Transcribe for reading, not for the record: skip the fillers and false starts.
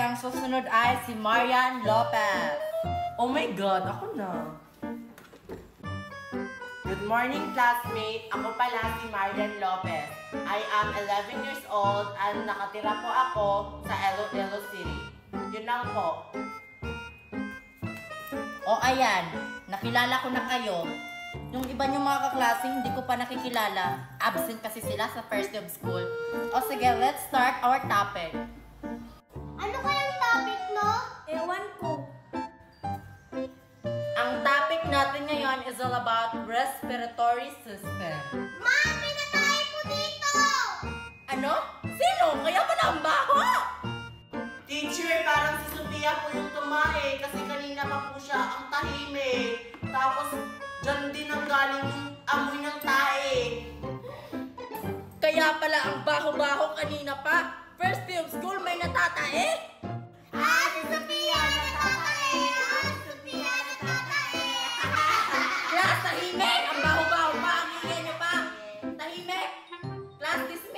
ang susunod ay si Marian Lopez. Oh my God, ako na. Good morning, classmate. Ako pala si Marian Lopez. I am 11 years old at nakatira po ako sa Iloilo City. Yun lang po. O ayan, nakilala ko na kayo. Yung iba niyong mga kaklase, hindi ko pa nakikilala. Absent kasi sila sa first day of school. O sige, let's start our topic. Ano kayang topic, no? Ewan ko. Ang topic natin ngayon is all about respiratory system. Mami, natay po dito! Ano? Sino? Kaya pala ang baho! Teacher, parang si Sophia po yung tumae kasi kanina pa po siya ang tahimik. Tapos, dyan din ang galing yung amoy ng tae. Kaya pala ang baho-baho kanina pa. First day of school, may natatae. Si Sophia natatae! Si Sophia natatae! Class, tahimik! Ang baho-baho pa! Ang ingay niyo pa! Tahimik! Class, dismissed!